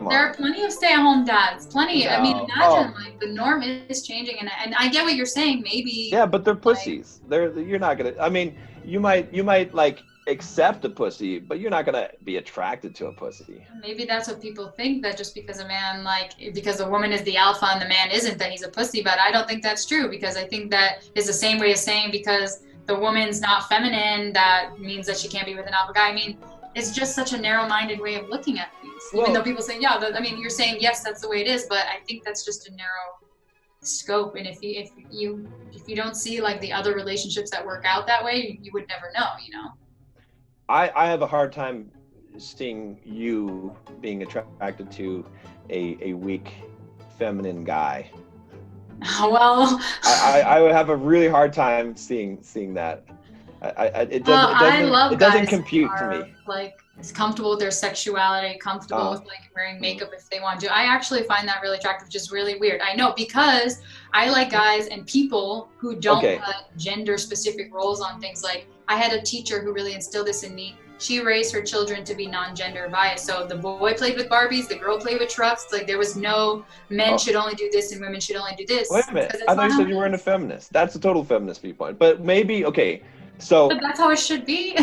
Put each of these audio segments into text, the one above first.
Come There are on. plenty of stay-at-home dads. Plenty. I mean, No. imagine like the norm is changing, and I get what you're saying. Maybe Yeah, but they're like pussies. You're not gonna. I mean, you might like accept a pussy, but you're not gonna be attracted to a pussy. maybe that's what people think, that just because a man because a woman is the alpha and the man isn't, that he's a pussy. But I don't think that's true, because I think that is the same way as saying because the woman's not feminine, that means that she can't be with an alpha guy. I mean, it's just such a narrow-minded way of looking at things. Even though people say, yeah, I mean, you're saying yes, that's the way it is, but I think that's just a narrow scope. And if you don't see like the other relationships that work out that way, you would never know, you know. I have a hard time seeing you being attracted to a weak feminine guy. Well, I would have a really hard time seeing that. I love it doesn't guys compute who to are me. like comfortable with their sexuality, comfortable with like wearing makeup if they want to. I actually find that really attractive, which is really weird. I know, because I like guys and people who don't put gender specific roles on things. Like I had a teacher who really instilled this in me. She raised her children to be non-gender biased. So the boy played with Barbies, the girl played with trucks. Like there was no men should only do this and women should only do this. Wait a minute. I thought you said you weren't a feminist. That's a total feminist viewpoint. But maybe, okay, so. But that's how it should be.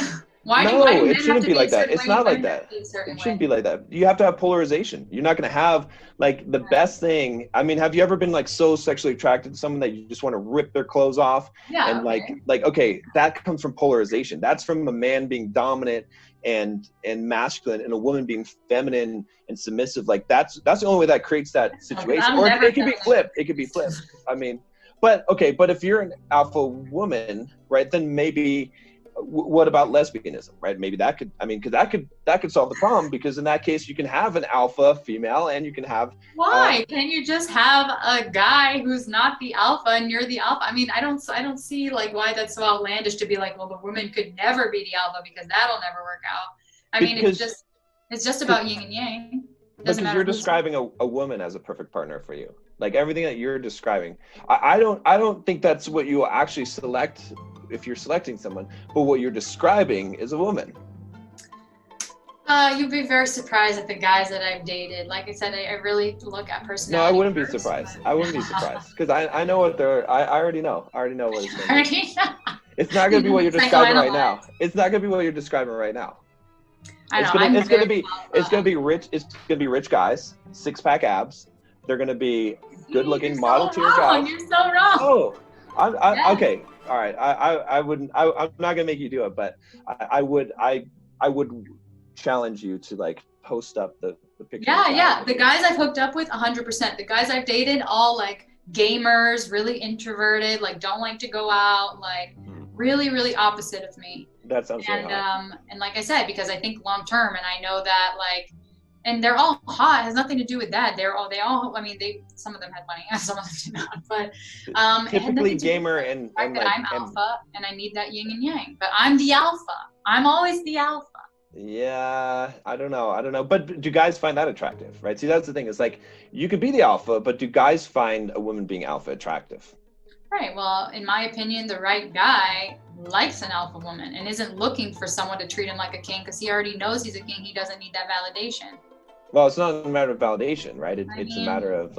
Why no, do it shouldn't be like that. It's not like that. It shouldn't be like that. You have to have polarization. You're not going to have like the best thing. I mean, have you ever been like so sexually attracted to someone that you just want to rip their clothes off? Yeah. And okay, that comes from polarization. That's from a man being dominant and masculine, and a woman being feminine and submissive. Like that's the only way that creates that situation. Or it could be flipped. It could be flipped. I mean, but if you're an alpha woman, right, then maybe. What about lesbianism, right? Maybe that could, I mean, because that could solve the problem, because in that case you can have an alpha female and you can have. Why can't you just have a guy who's not the alpha and you're the alpha? I mean, I don't see like why that's so outlandish to be like, well, the woman could never be the alpha because that'll never work out. I mean, it's just about yin and yang. Because you're describing a woman as a perfect partner for you. Like everything that you're describing, I don't think that's what you actually select if you're selecting someone, but what you're describing is a woman. You'd be very surprised at the guys that I've dated. Like I said, I really look at personality. No, I wouldn't be surprised. I wouldn't be surprised, because I know what I already know. I already know what it's going to be. It's not going to be what you're describing right now. It's not going to be what you're describing right now. It's going to be rich. It's going to be rich guys, 6-pack abs. They're going to be good-looking model tier guys. You're so wrong. Oh, okay. All right. I wouldn't. I'm not gonna make you do it, but I would challenge you to like post up the picture. Yeah. The guys I've hooked up with, 100%. The guys I've dated, all like gamers, really introverted, like don't like to go out, like really, really opposite of me. That sounds really hot. And like I said, because I think long term, and I know that like. And they're all hot. It has nothing to do with that. They all. I mean, some of them had money, some of them did not. But typically gamer and I'm alpha, and I need that yin and yang. But I'm the alpha. I'm always the alpha. Yeah, I don't know. But do guys find that attractive? Right. See, that's the thing. It's like you could be the alpha, but do guys find a woman being alpha attractive? Right. Well, in my opinion, the right guy likes an alpha woman and isn't looking for someone to treat him like a king, because he already knows he's a king. He doesn't need that validation. Well, it's not a matter of validation, right? It's a matter of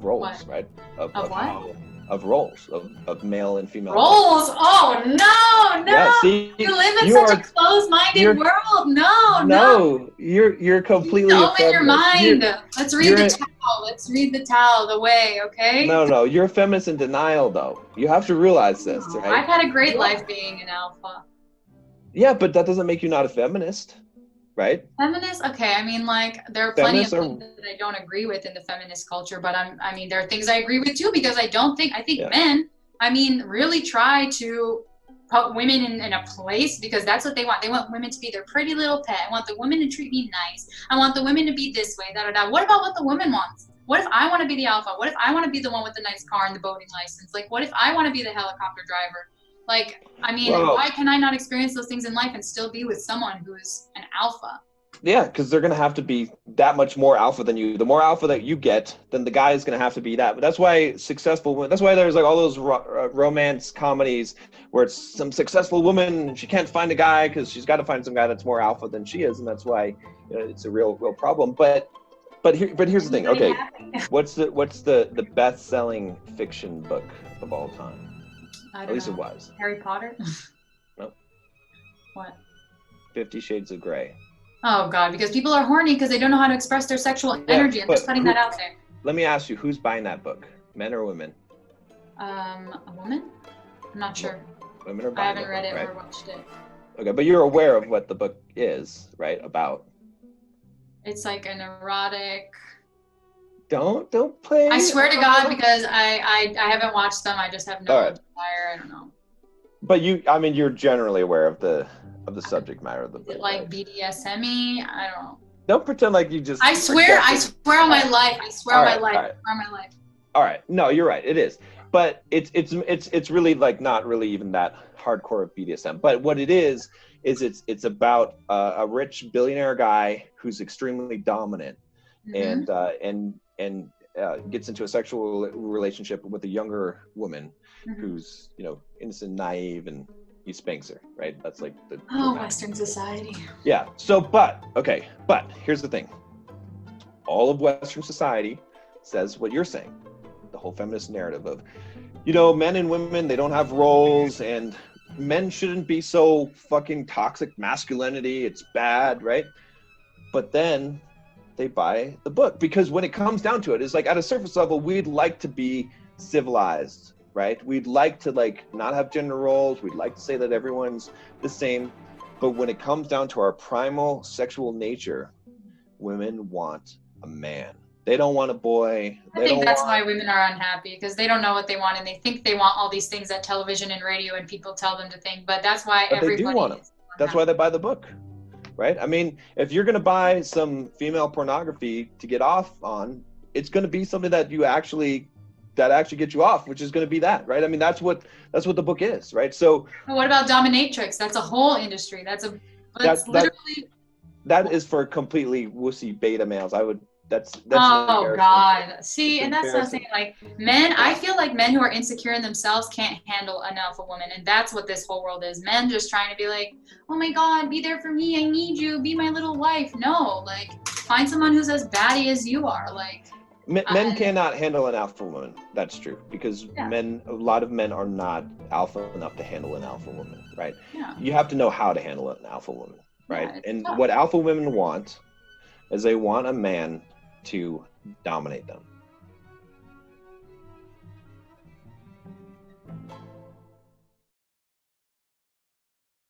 roles, right? Of roles, of male and female roles. Oh no! Yeah, see, you live in such a closed-minded world. No, you're completely open your mind. Let's read the Tao. Let's read the Tao the way, okay? No, you're a feminist in denial, though. You have to realize this, right? I've had a great life being an alpha. Yeah, but that doesn't make you not a feminist. Right? Feminist? Okay, I mean, like, there are plenty of things that I don't agree with in the feminist culture, but I mean, there are things I agree with too, because I think men, really try to put women in a place, because that's what they want. They want women to be their pretty little pet. I want the women to treat me nice. I want the women to be this way, da-da-da. What about what the woman wants? What if I want to be the alpha? What if I want to be the one with the nice car and the boating license? Like, what if I want to be the helicopter driver? Like, I mean, why can I not experience those things in life and still be with someone who's an alpha? Yeah, because they're going to have to be that much more alpha than you. The more alpha that you get, then the guy is going to have to be that. But that's why that's why there's like all those romance comedies where it's some successful woman and she can't find a guy because she's got to find some guy that's more alpha than she is. And that's why it's a real problem. But But here's the thing. Okay, what's the best-selling fiction book of all time? At least it was. Harry Potter? Nope. What? 50 Shades of Grey. Oh God, because people are horny because they don't know how to express their sexual energy. I'm just putting that out there. Let me ask you, who's buying that book? Men or women? A woman? I'm not sure. Women are buying I haven't read it right? or watched it. Okay, but you're aware of what the book is, right? About. It's like an erotic. Don't play. I swear to God, because I haven't watched them. I just have no desire. I don't know. But you're generally aware of the subject matter of the book. Is it like BDSM-y? I don't know. Don't pretend like you just. I swear on my life. I swear on my life. I swear on my life. All right. No, you're right. It is. But it's really like not really even that hardcore of BDSM. But what it is it's about a rich billionaire guy who's extremely dominant, and gets into a sexual relationship with a younger woman who's innocent, naive, and he spanks her. Right. That's like the Western society. Yeah. So, but here's the thing. All of Western society says what you're saying. The whole feminist narrative of, men and women, they don't have roles, and men shouldn't be so fucking toxic masculinity. It's bad, right? But then they buy the book because when it comes down to it, it's like at a surface level, we'd like to be civilized, right? We'd like to not have gender roles. We'd like to say that everyone's the same. But when it comes down to our primal sexual nature, women want a man. They don't want a boy. I think that's why women are unhappy, because they don't know what they want, and they think they want all these things that television and radio and people tell them to think. But that's why everybody. They do want them. That's why they buy the book, right? I mean, if you're going to buy some female pornography to get off on, it's going to be something that actually gets you off, which is going to be that, right? I mean, that's what the book is, right? So. What about dominatrix? That's a whole industry. That's literally. That is for completely wussy beta males. That's oh God. See, and that's what I'm saying. Like men, I feel like men who are insecure in themselves can't handle an alpha woman, and that's what this whole world is. Men just trying to be like, oh my God, be there for me, I need you, be my little wife. No, like find someone who's as batty as you are. Like men cannot handle an alpha woman. That's true, because a lot of men are not alpha enough to handle an alpha woman, right? Yeah. You have to know how to handle an alpha woman, right? Yeah, and tough. What alpha women want is they want a man to dominate them.